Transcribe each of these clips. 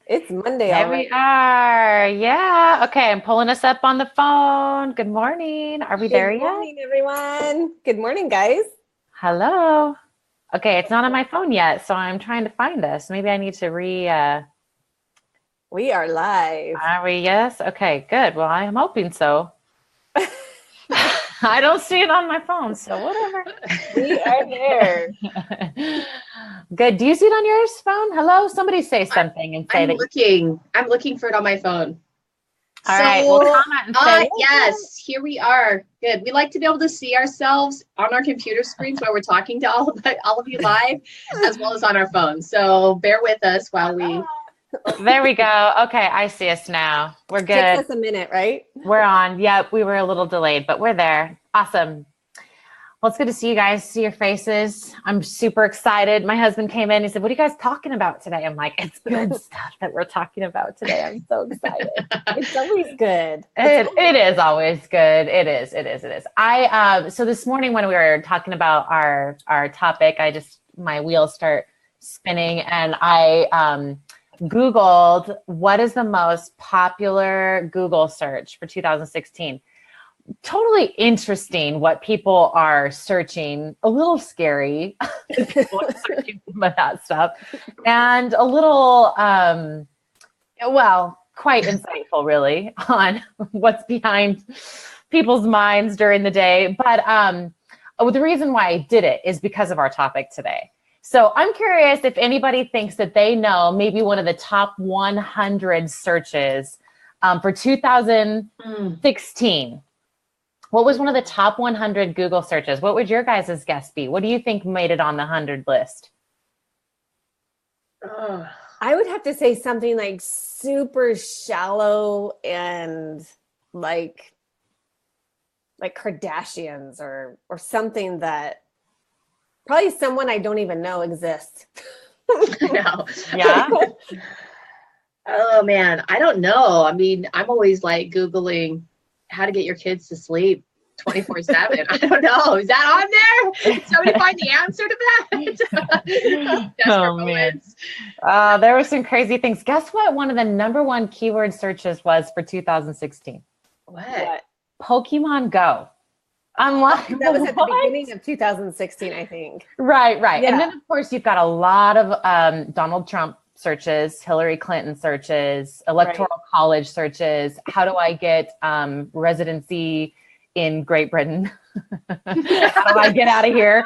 It's Monday There we already. are. Yeah. Okay. I'm pulling us up on the phone. Good morning. Are we Good there yet? morning, everyone. Good morning, guys. Hello. Okay. It's not on my phone yet. So I'm trying to find us. Maybe I need to We are live. are we? Yes. Okay. Good. Well, I am hoping so. I don't see it on my phone. So whatever. We are there. Good. Do you see it on yours phone? Hello. Somebody say I'm something and say I'm that. looking for it on my phone. All right. Well, So, comment and say, yes, here we are. Good. We like to be able to see ourselves on our computer screens while we're talking to all of you live, as well as on our phones. So bear with us while we. there we go. Okay. I see us now. We're Takes good. us a minute, right? We're on. Yep, we were a little delayed, but we're there. Awesome. Well, it's good to see you guys, see your faces. I'm super excited. My husband came in. He said, "What are you guys talking about today?" I'm like, "It's good stuff that we're talking about today." I'm so excited. It's always good. It is always good. It is. It is. It is. So this morning when we were talking about our topic, my wheels start spinning, and I Googled what is the most popular Google search for 2016. Totally interesting what people are searching. A little scary, people are searching some of that stuff, and a little, quite insightful, really, on what's behind people's minds during the day. But the reason why I did it is because of our topic today. So I'm curious if anybody thinks that they know maybe one of the top 100 searches for 2016. What was one of the top 100 Google searches? What would your guys' guess be? What do you think made it on the 100 list? I would have to say something like super shallow and like Kardashians or something that probably someone I don't even know exists. No. Yeah. Oh man, I don't know. I mean, I'm always like Googling how to get your kids to sleep 24/7. I don't know. Is that on there? Did somebody find the answer to that? Desperate Oh man. moments. There were some crazy things. Guess what? One of the number one keyword searches was for 2016. What? Pokemon Go. I'm like, That was at the what? beginning of 2016, I think. Right, right. Yeah. And then, of course, you've got a lot of Donald Trump searches, Hillary Clinton searches, electoral college searches. How do I get residency in Great Britain? How do I get out of here?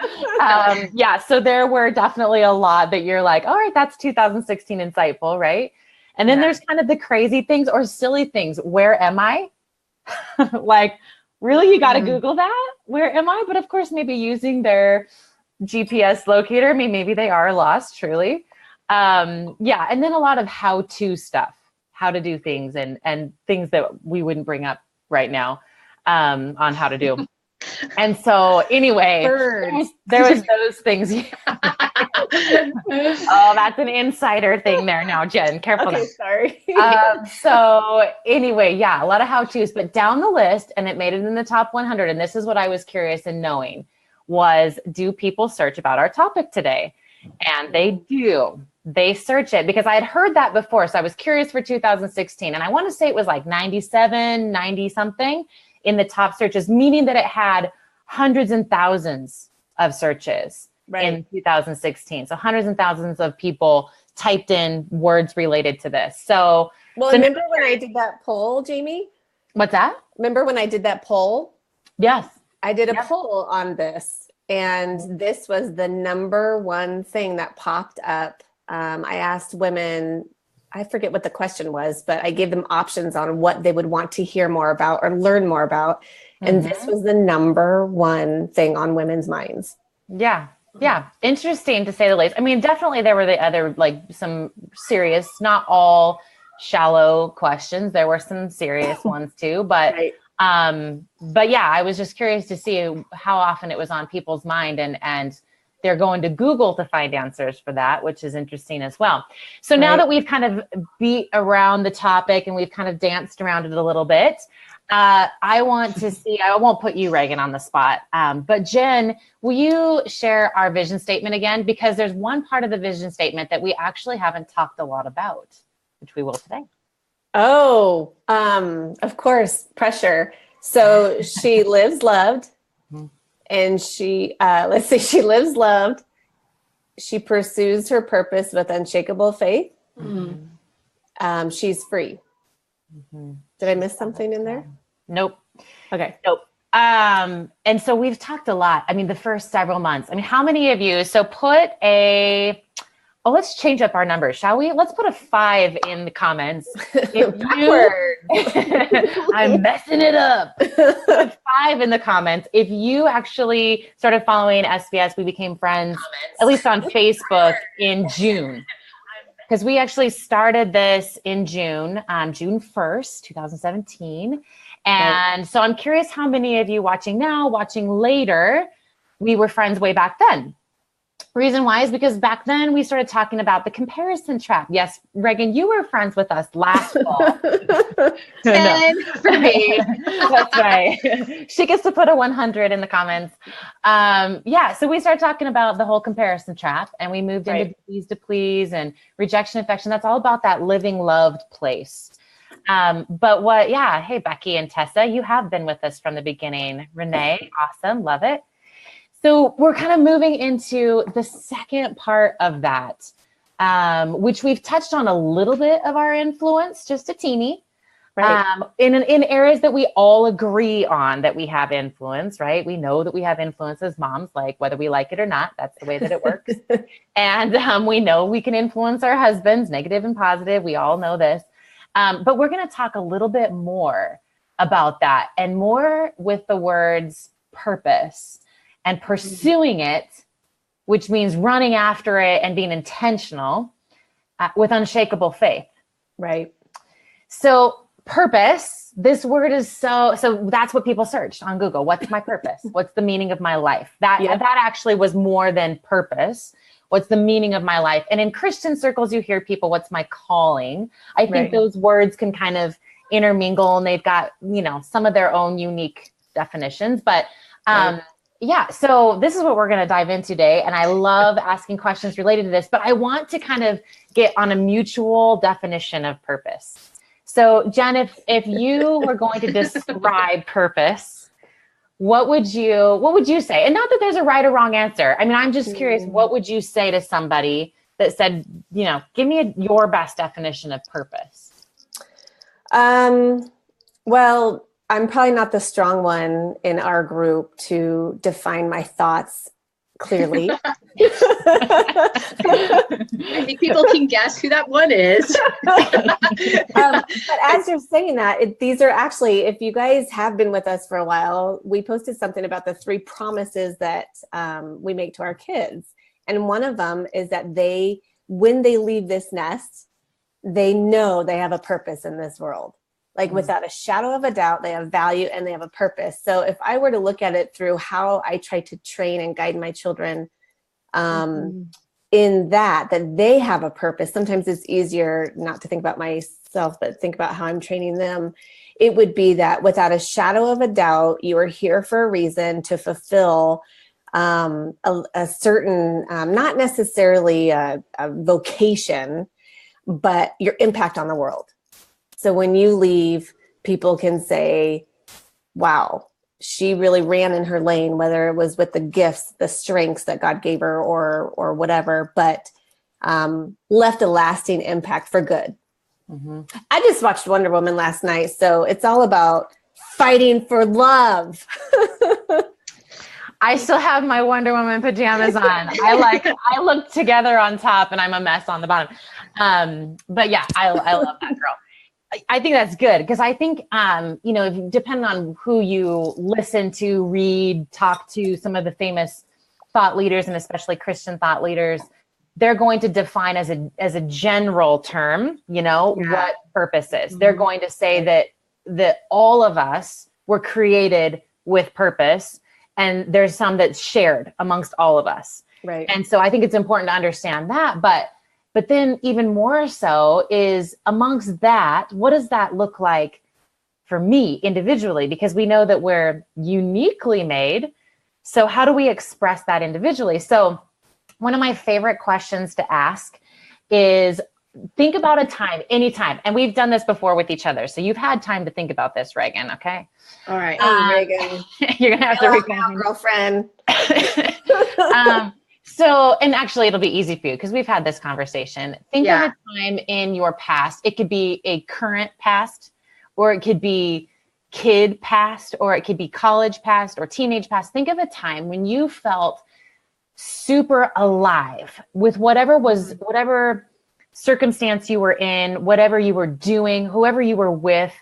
Yeah, so there were definitely a lot that you're like, all right, that's 2016 insightful, right? And then there's kind of the crazy things or silly things. Where am I? Like, really, you got to Google that? Where am I? But of course, maybe using their GPS locator. I mean, maybe they are lost, truly. Yeah, and then a lot of how-to stuff, how to do things, and things that we wouldn't bring up right now on how to do. And so, anyway, there was those things. Oh, that's an insider thing there now, Jen. Careful Okay, now. sorry. So anyway, yeah, a lot of how-tos, but down the list, and it made it in the top 100. And this is what I was curious in knowing was, do people search about our topic today? And they do. They search it because I had heard that before. So I was curious for 2016. And I want to say it was like 97, 90 something in the top searches, meaning that it had hundreds and thousands of searches in 2016. So hundreds and thousands of people typed in words related to this. So, remember when I did that poll, Jamie? What's that? Remember when I did that poll? Yes. I did a poll on this, and this was the number one thing that popped up. I asked women, I forget what the question was, but I gave them options on what they would want to hear more about or learn more about. And this was the number one thing on women's minds. Yeah. Yeah. Interesting to say the least. I mean, definitely there were the other, like some serious, not all shallow questions. There were some serious ones too, but yeah, I was just curious to see how often it was on people's mind, and they're going to Google to find answers for that, which is interesting as well. So now that we've kind of beat around the topic and we've kind of danced around it a little bit, I want to see, I won't put you, Reagan, on the spot, but Jen, will you share our vision statement again? Because there's one part of the vision statement that we actually haven't talked a lot about. which we will today. Oh, of course, pressure. So she lives loved, and she lives loved. She pursues her purpose with unshakable faith. She's free. Did I miss something in there? Nope. Okay. Nope. And so we've talked a lot. I mean, the first several months. I mean, how many of you? So let's change up our numbers, shall we? Let's put a 5 in the comments. I'm messing it up. Put 5 in the comments. If you actually started following SBS, we became friends, at least on Facebook, in June. Because we actually started this in June, June 1st, 2017. And so I'm curious how many of you watching now, watching later, we were friends way back then. Reason why is because back then we started talking about the comparison trap. Yes, Reagan, you were friends with us last fall. 10 for me. That's right. She gets to put a 100 in the comments. So we started talking about the whole comparison trap, and we moved into ease to please and rejection, affection. That's all about that living loved place. Hey, Becky and Tessa, you have been with us from the beginning. Renee, awesome, love it. So we're kind of moving into the second part of that, which we've touched on a little bit of our influence, just a teeny, in areas that we all agree on that we have influence, right? We know that we have influence as moms, like whether we like it or not, that's the way that it works. And we know we can influence our husbands, negative and positive. We all know this. But we're going to talk a little bit more about that, and more with the words purpose and pursuing it, which means running after it and being intentional with unshakable faith. Right. So purpose, this word is so that's what people searched on Google. What's my purpose? What's the meaning of my life? That actually was more than purpose. What's the meaning of my life? And in Christian circles, you hear people, what's my calling? I think those words can kind of intermingle, and they've got, some of their own unique definitions. But so this is what we're going to dive into today. And I love asking questions related to this, but I want to kind of get on a mutual definition of purpose. So Jen, if you were going to describe purpose, what would you say? And not that there's a right or wrong answer. I mean, I'm just curious, what would you say to somebody that said, give me your best definition of purpose? Well, I'm probably not the strong one in our group to define my thoughts clearly. I think people can guess who that one is. But as you're saying that, these are actually, if you guys have been with us for a while, we posted something about the 3 promises that we make to our kids. And one of them is that when they leave this nest, they know they have a purpose in this world. Like without a shadow of a doubt, they have value and they have a purpose. So if I were to look at it through how I try to train and guide my children in that they have a purpose, sometimes it's easier not to think about myself, but think about how I'm training them. It would be that without a shadow of a doubt, you are here for a reason to fulfill a certain, not necessarily a vocation, but your impact on the world. So when you leave, people can say, wow, she really ran in her lane, whether it was with the gifts, the strengths that God gave her or whatever, but left a lasting impact for good. Mm-hmm. I just watched Wonder Woman last night. So it's all about fighting for love. I still have my Wonder Woman pajamas on. I look together on top and I'm a mess on the bottom. But yeah, I love that girl. I think that's good because I think, if depending on who you listen to, read, talk to, some of the famous thought leaders and especially Christian thought leaders, they're going to define as a general term, what purpose is. Mm-hmm. They're going to say that all of us were created with purpose, and there's some that's shared amongst all of us. Right. And so I think it's important to understand that, but then even more so is amongst that, what does that look like for me individually? Because we know that we're uniquely made. So how do we express that individually? So one of my favorite questions to ask is, think about a time, anytime. And we've done this before with each other. So you've had time to think about this, Reagan. Okay. All right. Reagan. You're going to have to Now, girlfriend. So, and actually it'll be easy for you because we've had this conversation. Think of a time in your past. It could be a current past, or it could be kid past, or it could be college past or teenage past. Think of a time when you felt super alive with whatever circumstance you were in, whatever you were doing, whoever you were with,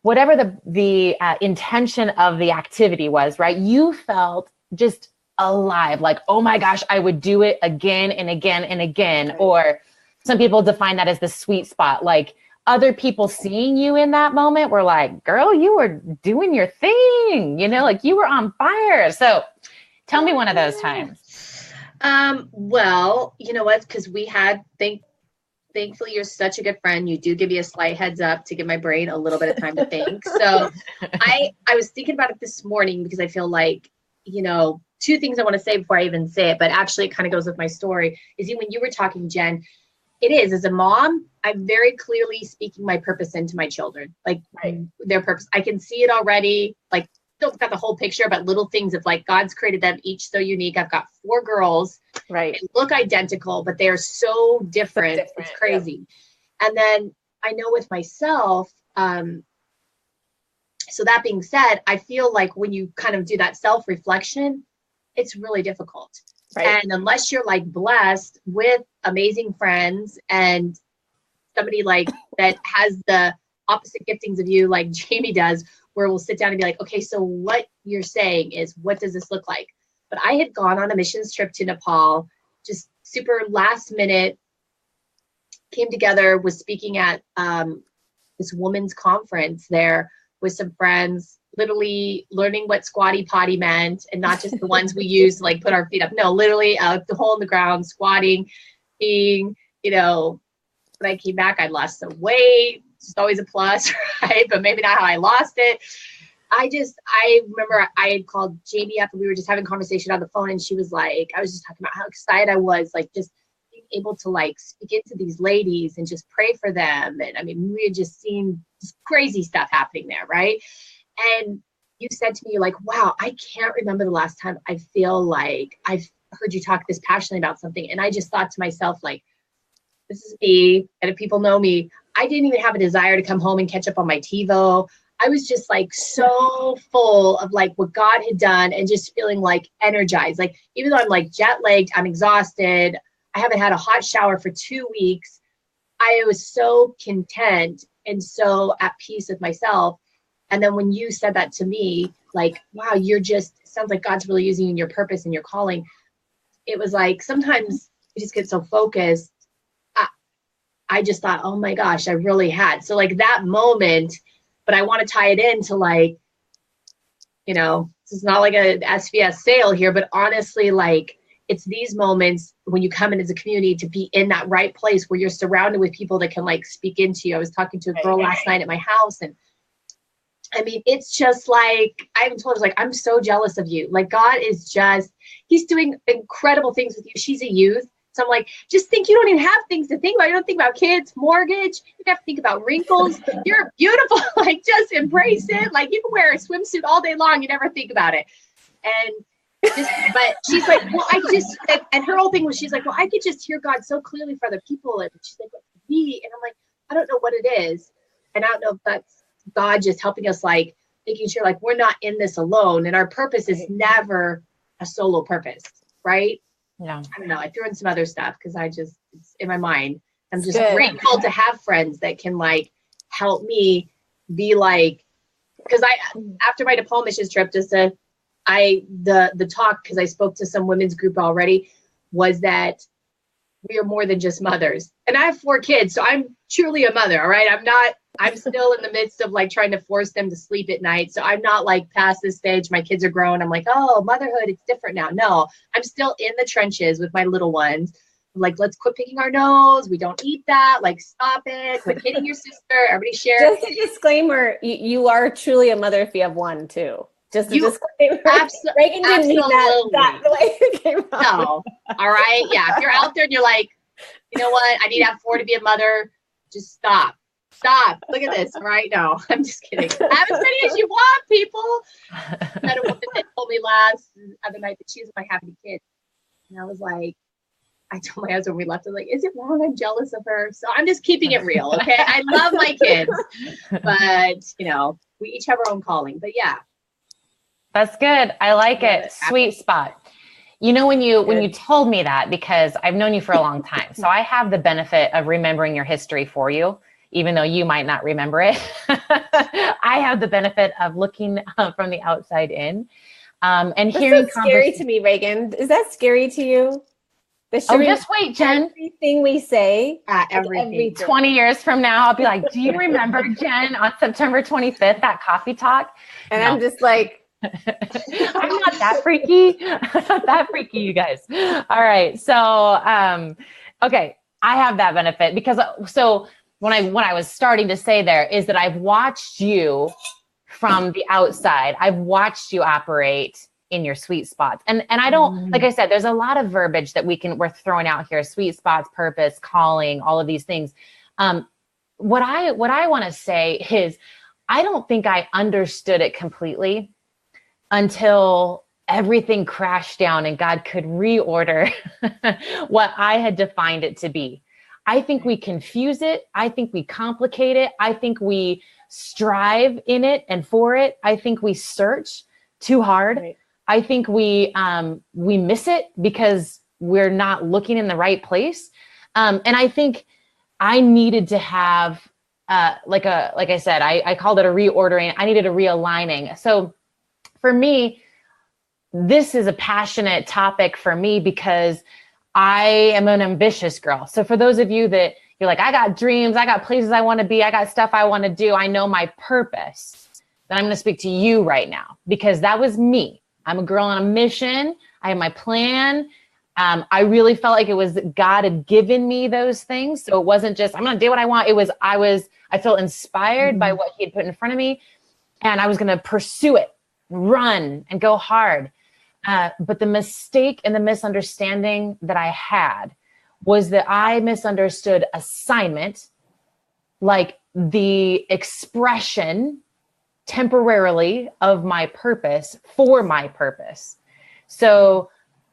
whatever the intention of the activity was, right? You felt just alive, like, oh my gosh, I would do it again and again and again. Right. Or some people define that as the sweet spot. Like other people seeing you in that moment were like, girl, you were doing your thing, like you were on fire. So tell me one of those times. Well, you know what? Because we had thankfully you're such a good friend. You do give me a slight heads up to give my brain a little bit of time to think. So I was thinking about it this morning because I feel like, two things I want to say before I even say it, but actually it kind of goes with my story, is when you were talking, Jen, it is, as a mom, I'm very clearly speaking my purpose into my children, like their purpose. I can see it already, like, don't got the whole picture, but little things of like, God's created them each so unique. I've got 4 girls, right? They look identical, but they're so different. It's crazy. Yeah. And then I know with myself, so that being said, I feel like when you kind of do that self-reflection, it's really difficult. Right. And unless you're like blessed with amazing friends and somebody like that has the opposite giftings of you, like Jamie does, where we'll sit down and be like, okay, so what you're saying is, what does this look like? But I had gone on a missions trip to Nepal, just super last minute, came together, was speaking at this women's conference there with some friends, literally learning what squatty potty meant, and not just the ones we use to like put our feet up. No, literally the hole in the ground, squatting, being, when I came back, I'd lost some weight. It's always a plus, right? But maybe not how I lost it. I remember I had called Jamie up and we were just having a conversation on the phone, and she was like, I was just talking about how excited I was, like just being able to like speak into these ladies and just pray for them. And I mean, we had just seen this crazy stuff happening there, right? And you said to me, you're like, wow, I can't remember the last time I feel like I've heard you talk this passionately about something. And I just thought to myself, like, this is me. And if people know me, I didn't even have a desire to come home and catch up on my TiVo. I was just like so full of like what God had done and just feeling like energized. Like, even though I'm like jet lagged, I'm exhausted, I haven't had a hot shower for 2 weeks, I was so content and so at peace with myself. And then when you said that to me, like, wow, sounds like God's really using you in your purpose and your calling. It was like, sometimes you just get so focused. I just thought, oh my gosh, I really had. So like that moment, but I want to tie it into like, this is not like a SVS sale here, but honestly, like it's these moments when you come in as a community to be in that right place where you're surrounded with people that can like speak into you. I was talking to a girl last night at my house, and I mean, it's just like, I even told her, like, I'm so jealous of you. Like, God is he's doing incredible things with you. She's a youth. So I'm like, just think you don't even have things to think about. You don't think about kids, mortgage. You don't have to think about wrinkles. You're beautiful. Like, just embrace it. Like, you can wear a swimsuit all day long. You never think about it. But she's like, well, and her whole thing was, she's like, well, I could just hear God so clearly for other people. And she's like, what for me? And I'm like, I don't know what it is. And I don't know if that's God just helping us, like making sure like we're not in this alone, and our purpose is never a solo purpose, right? Yeah. I don't know. I threw in some other stuff because it's in my mind. I'm just grateful to have friends that can like help me be like, because after my Nepal missions trip, the talk, because I spoke to some women's group already, was that we are more than just mothers. And I have 4 kids, so I'm truly a mother, all right? I'm still in the midst of like trying to force them to sleep at night. So I'm not like past this stage. My kids are grown. I'm like, oh, motherhood, it's different now. No, I'm still in the trenches with my little ones. I'm like, let's quit picking our nose. We don't eat that. Like, stop it. Quit hitting your sister. Everybody share. Just a disclaimer, you are truly a mother if you have one too. Just a disclaimer. Reagan didn't mean that the way it came out. No. All right. Yeah. If you're out there and you're like, You know what? I need to have 4 to be a mother. Just stop. Stop. Look at this right now. I'm just kidding. Have as many as you want, people. I had a woman that told me last other night that she doesn't like having kids. And I was like, I told my husband when we left, I was like, is it wrong? I'm jealous of her. So I'm just keeping it real. Okay. I love my kids, but you know, we each have our own calling, but yeah. That's good. I like it. Sweet spot. You know, when you told me that, because I've known you for a long time, so I have the benefit of remembering your history for you, even though you might not remember it. I have the benefit of looking from the outside in, and That's hearing. so scary to me, Reagan. Is that scary to you? Oh, just wait, Jen. Everything we say, everything. 20 years from now, I'll be like, do you remember, Jen, on September 25th at Coffee Talk? And no. I'm just like, I'm not that freaky. I'm not that freaky, you guys. All right. So, okay. I have that benefit because when I was starting to say there is that I've watched you from the outside. I've watched you operate in your sweet spots. And I don't, like I said, there's a lot of verbiage that we're throwing out here: sweet spots, purpose, calling, all of these things. What I want to say is, I don't think I understood it completely until everything crashed down and God could reorder what I had defined it to be. I think we confuse it. I think we complicate it. I think we strive in it and for it. I think we search too hard. Right. I think we miss it because we're not looking in the right place. And I think I needed to have, like I said, I called it a reordering. I needed a realigning. So for me, this is a passionate topic for me because I am an ambitious girl. So for those of you that you're like, I got dreams, I got places I want to be, I got stuff I want to do, I know my purpose, then I'm going to speak to you right now because that was me. I'm a girl on a mission. I have my plan. I really felt like it was God had given me those things. So it wasn't just, I'm going to do what I want. It was, I felt inspired by what he had put in front of me, and I was going to pursue it, run and go hard. But the mistake and the misunderstanding that I had was that I misunderstood assignment, like the expression temporarily of my purpose for my purpose. So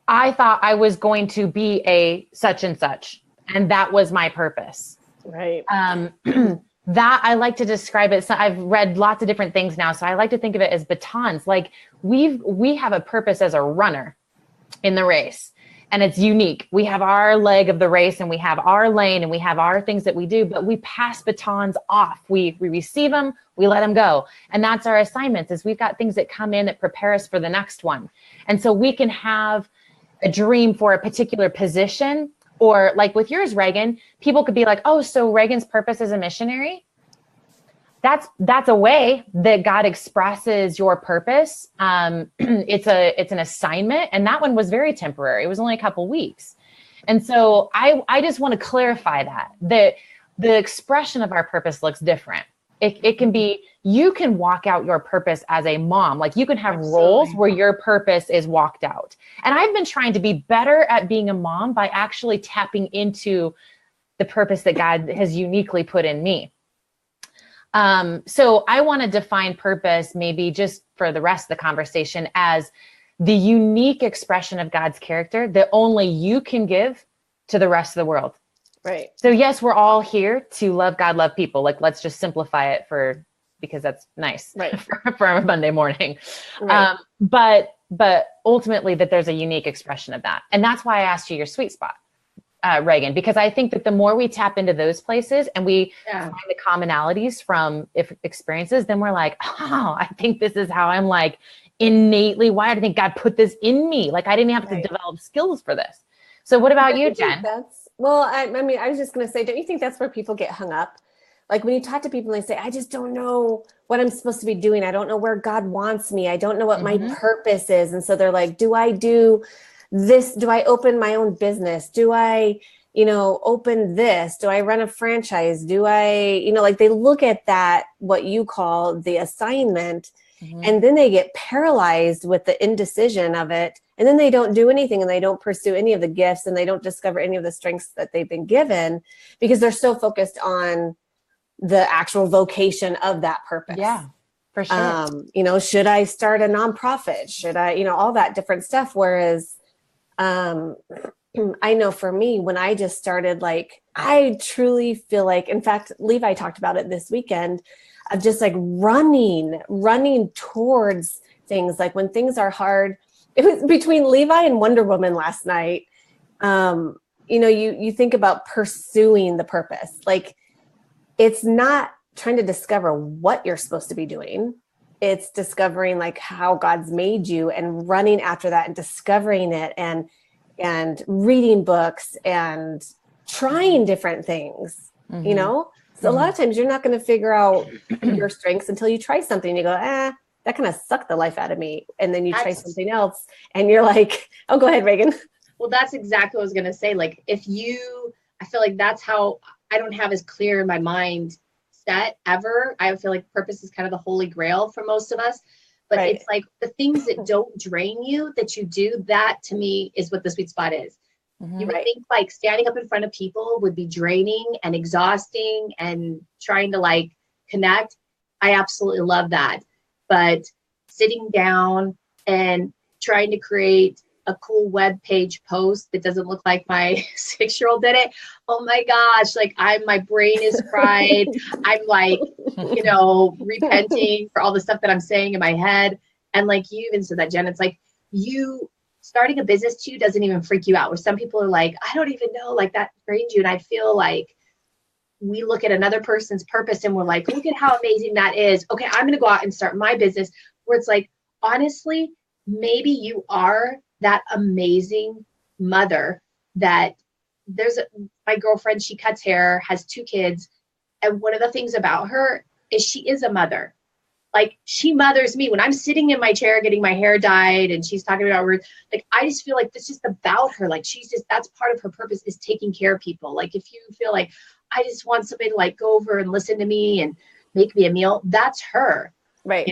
I thought I was going to be a such and such, and that was my purpose. Right. That I like to describe it. So I've read lots of different things now. So I like to think of it as batons. Like we have a purpose as a runner in the race, and it's unique. We have our leg of the race, and we have our lane, and we have our things that we do, but we pass batons off. We receive them, we let them go. And that's our assignments, is we've got things that come in that prepare us for the next one. And so we can have a dream for a particular position, or like with yours, Reagan, people could be like, oh, so Reagan's purpose is a missionary. That's a way that God expresses your purpose. It's an assignment, and that one was very temporary. It was only a couple weeks. And so I just want to clarify that the expression of our purpose looks different. It can be, you can walk out your purpose as a mom. Like you can have roles where your purpose is walked out. And I've been trying to be better at being a mom by actually tapping into the purpose that God has uniquely put in me. So I want to define purpose, maybe just for the rest of the conversation, as the unique expression of God's character that only you can give to the rest of the world. Right. So yes, we're all here to love God, love people. Like, let's just simplify it because that's nice, right, for a Monday morning. Right. But ultimately that there's a unique expression of that. And that's why I asked you your sweet spot, Reagan, because I think that the more we tap into those places and we find the commonalities from experiences, then we're like, oh, I think this is how I'm like innately wired. I think God put this in me. Like I didn't have to develop skills for this. So what about you, Jen? Well, I mean, I was just going to say, don't you think that's where people get hung up? Like when you talk to people and they say, I just don't know what I'm supposed to be doing. I don't know where God wants me. I don't know what my purpose is. And so they're like, do I do this? Do I open my own business? Do I, open this? Do I run a franchise? Do I, like they look at that, what you call the assignment, and then they get paralyzed with the indecision of it. and then they don't do anything, and they don't pursue any of the gifts, and they don't discover any of the strengths that they've been given, because they're so focused on the actual vocation of that purpose. Yeah, for sure. Should I start a nonprofit? Should I, all that different stuff. Whereas I know for me, when I just started, like, I truly feel like, in fact, Levi talked about it this weekend, of just like running towards things. Like when things are hard, it was between Levi and Wonder Woman last night. You think about pursuing the purpose. Like, it's not trying to discover what you're supposed to be doing. It's discovering like how God's made you and running after that and discovering it and reading books and trying different things, So a lot of times you're not going to figure out your strengths until you try something. You go, that kind of sucked the life out of me. And then you try something else and you're like, oh, go ahead, Reagan. Well, that's exactly what I was going to say. Like, I feel like that's how I don't have as clear in my mind set ever. I feel like purpose is kind of the holy grail for most of us. But right. It's like the things that don't drain you, that you do, that to me is what the sweet spot is. Mm-hmm. You would think like standing up in front of people would be draining and exhausting and trying to like connect. I absolutely love that. But sitting down and trying to create a cool web page post that doesn't look like my 6-year-old did it. Oh my gosh. Like my brain is fried. I'm like, repenting for all the stuff that I'm saying in my head. And like you even said that, Jen, it's like you starting a business to you doesn't even freak you out. Where some people are like, I don't even know, like that drains you. And I feel like we look at another person's purpose and we're like, look at how amazing that is. Okay, I'm going to go out and start my business. Where it's like, honestly, maybe you are that amazing mother that my girlfriend, she cuts hair, has 2 kids. And one of the things about her is she is a mother. Like she mothers me when I'm sitting in my chair getting my hair dyed and she's talking about her. Like, I just feel like it's just about her. Like that's part of her purpose is taking care of people. Like if you feel like I just want somebody to like go over and listen to me and make me a meal, that's her. Right.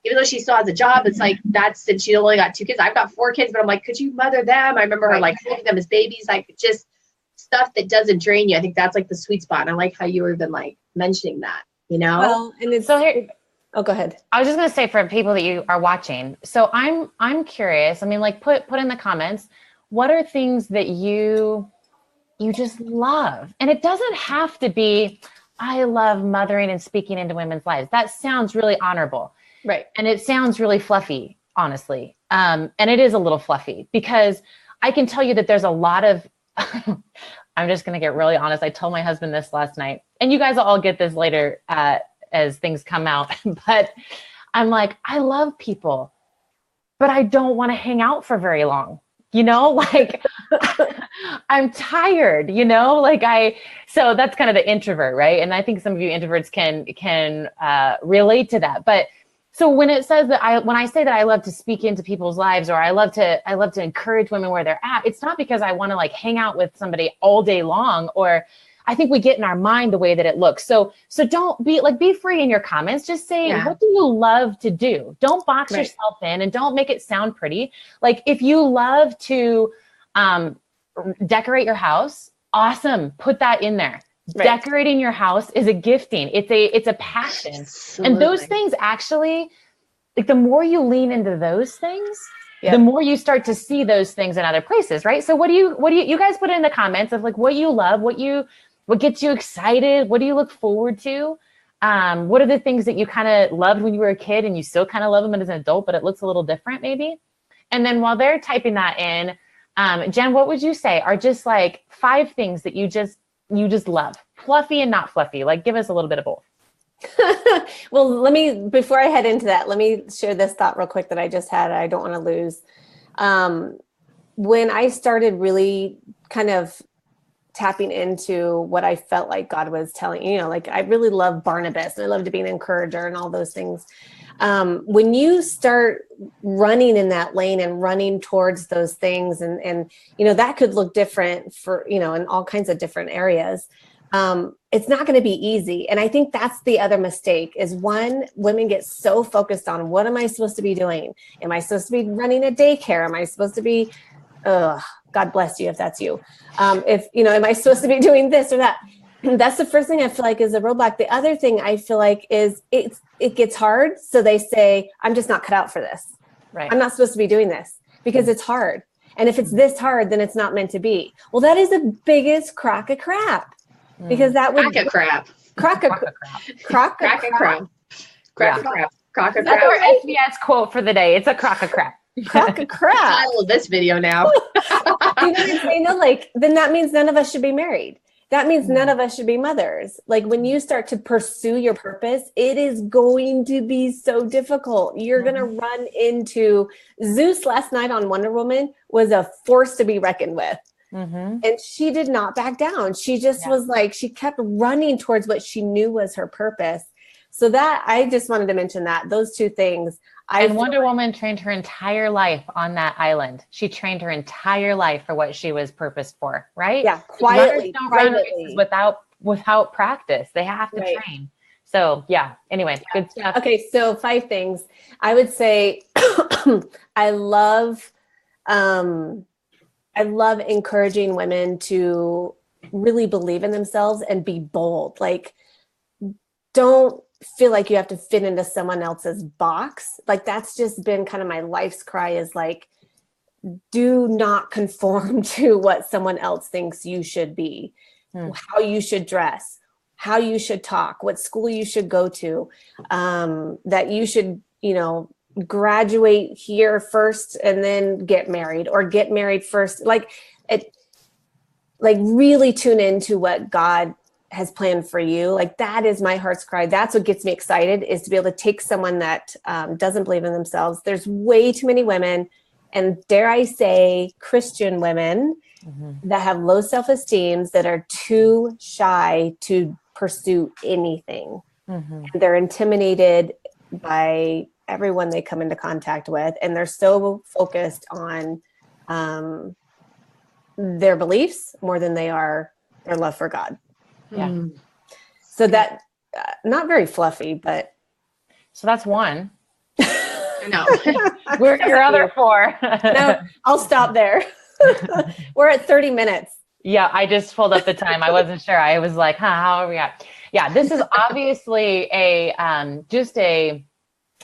Even though she still has a job, it's like and she only got 2 kids. I've got 4 kids, but I'm like, could you mother them? I remember her like holding them as babies, like just stuff that doesn't drain you. I think that's like the sweet spot. And I like how you were even like mentioning that, Well, and it's so here. Oh, go ahead. I was just going to say for people that you are watching. So I'm curious. I mean, like put in the comments, what are things that you just love? And it doesn't have to be, I love mothering and speaking into women's lives. That sounds really honorable. Right. And it sounds really fluffy, honestly. And it is a little fluffy because I can tell you that there's a lot of, I'm just going to get really honest. I told my husband this last night, and you guys will all get this later as things come out. But I'm like, I love people, but I don't want to hang out for very long. Like I'm tired, so that's kind of the introvert, right? And I think some of you introverts can relate to that. But so when it says that when I say that I love to speak into people's lives, or I love to encourage women where they're at, it's not because I want to like hang out with somebody all day long, or I think we get in our mind the way that it looks. So don't be free in your comments. Just say, what do you love to do? Don't box yourself in and don't make it sound pretty. Like if you love to decorate your house, awesome. Put that in there. Right. Decorating your house is a gifting. It's a passion. Absolutely. And those things actually, like the more you lean into those things, the more you start to see those things in other places, right? So what do you guys put in the comments of like what you love, what gets you excited? What do you look forward to? What are the things that you kind of loved when you were a kid and you still kind of love them as an adult, but it looks a little different maybe? And then while they're typing that in, Jen, what would you say are just like 5 things that you just love? Fluffy and not fluffy. Like give us a little bit of both. Well, before I head into that, let me share this thought real quick that I just had. I don't want to lose. When I started really kind of tapping into what I felt like God was telling, like I really love Barnabas and I love to be an encourager and all those things. When you start running in that lane and running towards those things and that could look different for, in all kinds of different areas. It's not going to be easy. And I think that's the other mistake is one, women get so focused on what am I supposed to be doing? Am I supposed to be running a daycare? Am I supposed to be, God bless you if that's you. Am I supposed to be doing this or that? That's the first thing I feel like is a roadblock. The other thing I feel like is it gets hard. So they say, I'm just not cut out for this. Right. I'm not supposed to be doing this because it's hard. And if it's this hard, then it's not meant to be. Well, that is the biggest crock of crap. Because that would crock of crap. Crock of crap. That's our SBS quote for the day. It's a crock of crap. Crock of crap. Title of this video now. You know what I'm saying? Like, then that means none of us should be married. That means none of us should be mothers. Like when you start to pursue your purpose, it is going to be so difficult. You're going to run into Zeus last night on Wonder Woman was a force to be reckoned with. And she did not back down. She just was like, she kept running towards what she knew was her purpose. So that I just wanted to mention that those two things. And Wonder Woman trained her entire life on that island. She trained her entire life for what she was purposed for, right? Yeah, quietly. Don't run races without practice. They have to train. So yeah, anyway, good stuff. Okay, so 5 things. I would say I love encouraging women to really believe in themselves and be bold. Like, don't feel like you have to fit into someone else's box. Like, that's just been kind of my life's cry is like, do not conform to what someone else thinks you should be, how you should dress, how you should talk, what school you should go to, that you should, graduate here first and then get married or get married first. Like really tune into what God has planned for you. Like that is my heart's cry. That's what gets me excited is to be able to take someone that doesn't believe in themselves. There's way too many women, and dare I say Christian women that have low self-esteem that are too shy to pursue anything. They're intimidated by everyone they come into contact with, and they're so focused on their beliefs more than they are their love for God. Yeah. So that not very fluffy, but so that's one. No. We're your other 4. No, I'll stop there. We're at 30 minutes. Yeah, I just pulled up the time. I wasn't sure. I was like, how are we at? Yeah, this is obviously just a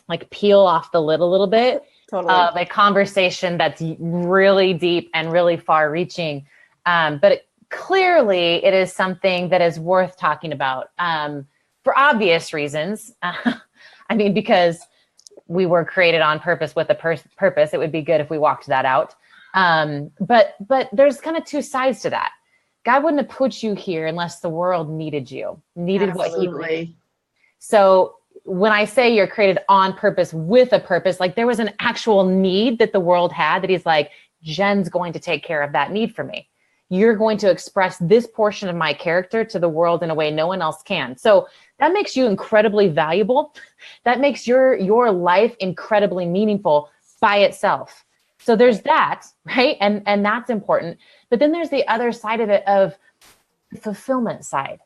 like peel off the lid a little bit of a conversation that's really deep and really far reaching. But clearly it is something that is worth talking about for obvious reasons. I mean, because we were created on purpose with a purpose. It would be good if we walked that out. But there's kind of 2 sides to that. God wouldn't have put you here unless the world needed you, needed what he needed. So when I say you're created on purpose with a purpose, like there was an actual need that the world had that he's like, Jen's going to take care of that need for me. You're going to express this portion of my character to the world in a way no one else can. So that makes you incredibly valuable. That makes your life incredibly meaningful by itself. So there's that, right? And that's important. But then there's the other side of it, of the fulfillment side,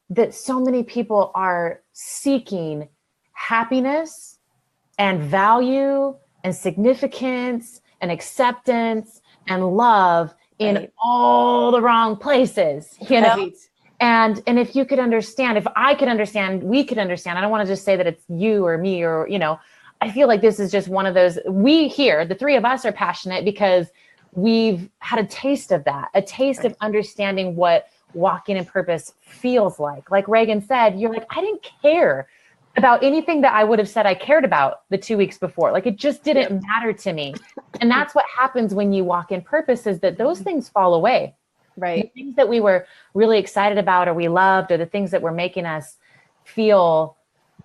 that so many people are seeking happiness and value and significance and acceptance and love in all the wrong places, Right. And if you could understand, if I could understand, we could understand, I don't want to just say that it's you or me or, I feel like this is just one of those, we here, the 3 of us are passionate because we've had a taste of that, a taste of understanding what walking in purpose feels like. Like Reagan said, you're like, I didn't care about anything that I would have said I cared about the 2 weeks before. Like it just didn't matter to me. And that's what happens when you walk in purpose, is that those things fall away. Right. The things that we were really excited about or we loved, or the things that were making us feel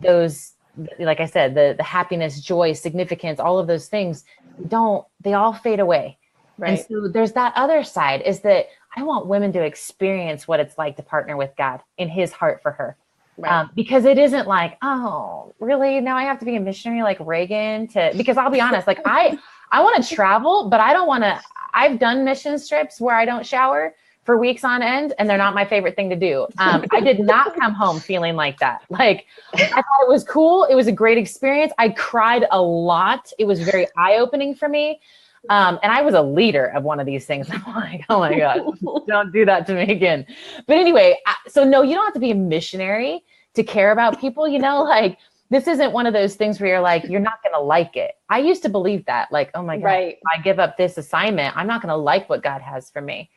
those, like I said, the happiness, joy, significance, all of those things, they all fade away. Right. And so there's that other side, is that I want women to experience what it's like to partner with God in his heart for her. Right. Because it isn't like, oh, really? Now I have to be a missionary like Reagan because I'll be honest, like I want to travel, but I don't want to, I've done mission trips where I don't shower for weeks on end, and they're not my favorite thing to do. I did not come home feeling like that. Like, I thought it was cool. It was a great experience. I cried a lot. It was very eye-opening for me. And I was a leader of one of these things. I'm like, oh my God, don't do that to me again. But anyway, so no, you don't have to be a missionary to care about people, like, this isn't one of those things where you're like, you're not going to like it. I used to believe that, like, oh my God, if I give up this assignment, I'm not going to like what God has for me.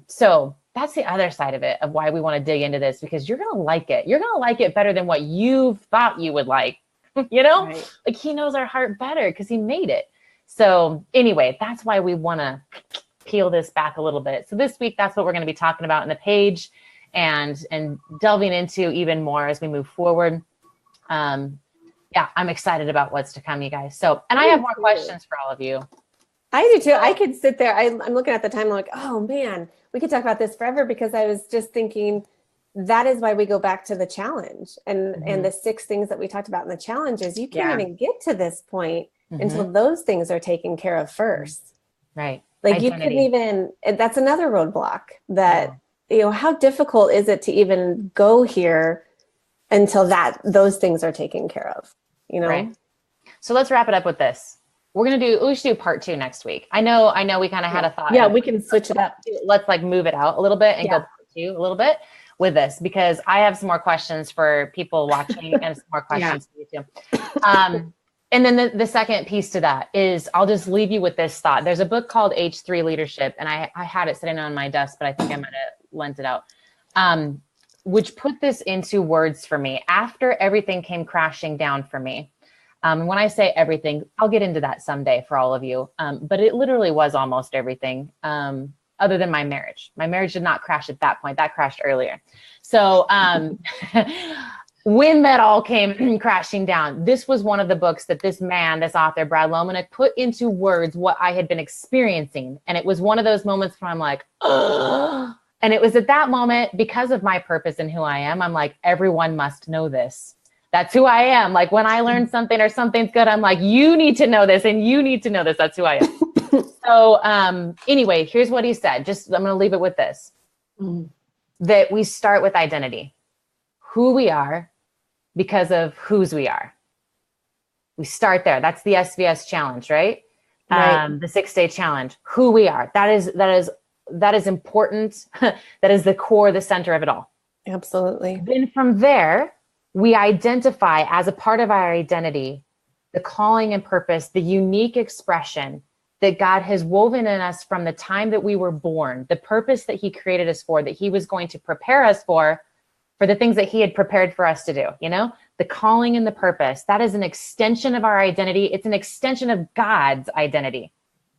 So that's the other side of it, of why we want to dig into this, because you're going to like it. You're going to like it better than what you thought you would like, like he knows our heart better because he made it. So anyway, that's why we want to peel this back a little bit. So this week, that's what we're going to be talking about in the page and delving into even more as we move forward. I'm excited about what's to come, you guys. So, and I have more questions for all of you. I do too. I could sit there. I'm looking at the time. I'm like, oh man, we could talk about this forever, because I was just thinking that is why we go back to the challenge and the 6 things that we talked about in the challenge is you can't even get to this point until those things are taken care of first. Right. Like Identity. you couldn't even, that's another roadblock that, how difficult is it to even go here until those things are taken care of, Right. So let's wrap it up with this. We should do part 2 next week. I know we kind of had a thought. Yeah, we can switch it up. Let's like move it out a little bit and go part 2 a little bit with this, because I have some more questions for people watching and some more questions for you too. And then the second piece to that is, I'll just leave you with this thought. There's a book called H3 Leadership, and I had it sitting on my desk, but I think I might have lent it out, which put this into words for me after everything came crashing down for me. When I say everything, I'll get into that someday for all of you. But it literally was almost everything, other than my marriage. My marriage did not crash at that point. That crashed earlier. So when that all came crashing down, this was one of the books that this author, Brad Lomenick, put into words what I had been experiencing. And it was one of those moments where I'm like, ugh. And it was at that moment, because of my purpose and who I am, I'm like, everyone must know this. That's who I am. Like when I learn something or something's good, I'm like, you need to know this and you need to know this. That's who I am. So anyway, here's what he said. I'm going to leave it with this, that we start with identity, who we are because of whose we are. We start there. That's the SVS challenge, right? The 6-day challenge, who we are. That is important. That is the core, the center of it all. Absolutely. Then from there, we identify as a part of our identity, the calling and purpose, the unique expression that God has woven in us from the time that we were born, the purpose that he created us for, that he was going to prepare us for the things that he had prepared for us to do, the calling and the purpose. That is an extension of our identity. It's an extension of God's identity.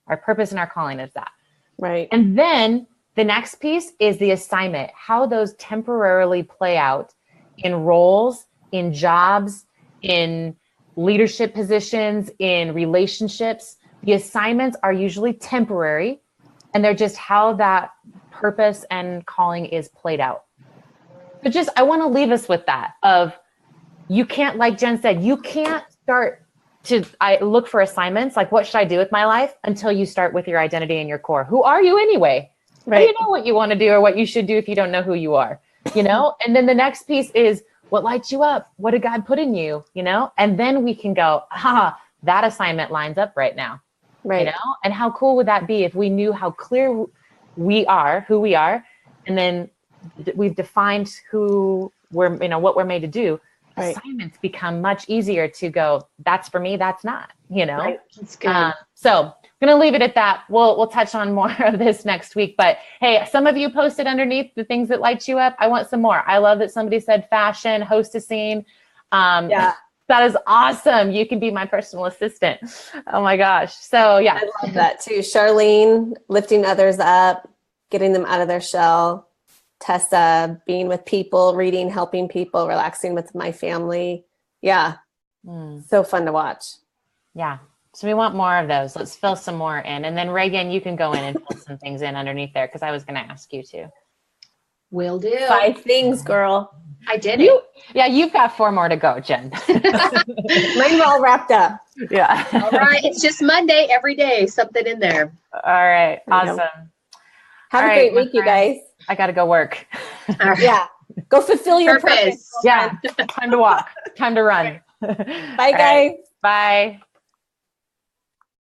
Our purpose and our calling is that. Right. And then the next piece is the assignment, how those temporarily play out in roles, in jobs, in leadership positions, in relationships. The assignments are usually temporary, and they're just how that purpose and calling is played out. But I want to leave us with that of, you can't, like Jen said, you can't start to look for assignments, like what should I do with my life, until you start with your identity and your core. Who are you anyway? Right. How do you know what you want to do or what you should do if you don't know who you are? And then the next piece is, what lights you up? What did God put in you? And then we can go, that assignment lines up right now. Right. And how cool would that be if we knew how clear we are, who we are, and then we've defined who we're, what we're made to do. Right. Assignments become much easier to go, that's for me, that's not, Right. That's good. So I'm going to leave it at that. We'll touch on more of this next week, but hey, some of you posted underneath the things that light you up. I want some more. I love that somebody said fashion, hostessing. That is awesome. You can be my personal assistant. Oh my gosh. So yeah. I love that too. Charlene, lifting others up, getting them out of their shell. Tessa, being with people, reading, helping people, relaxing with my family. Yeah. So fun to watch. Yeah. So we want more of those. Let's fill some more in. And then Reagan, you can go in and fill some things in underneath there, because I was going to ask you to. Will do. 5 things, girl. I did it. You've got 4 more to go, Jen. Mine are all wrapped up. Yeah. All right. It's just Monday every day, something in there. All right. Awesome. Have All a right, great week, you guys. I got to go work. All right. Yeah. Go fulfill your purpose. Yeah. Time to walk. Time to run. Bye, All guys. right. Bye.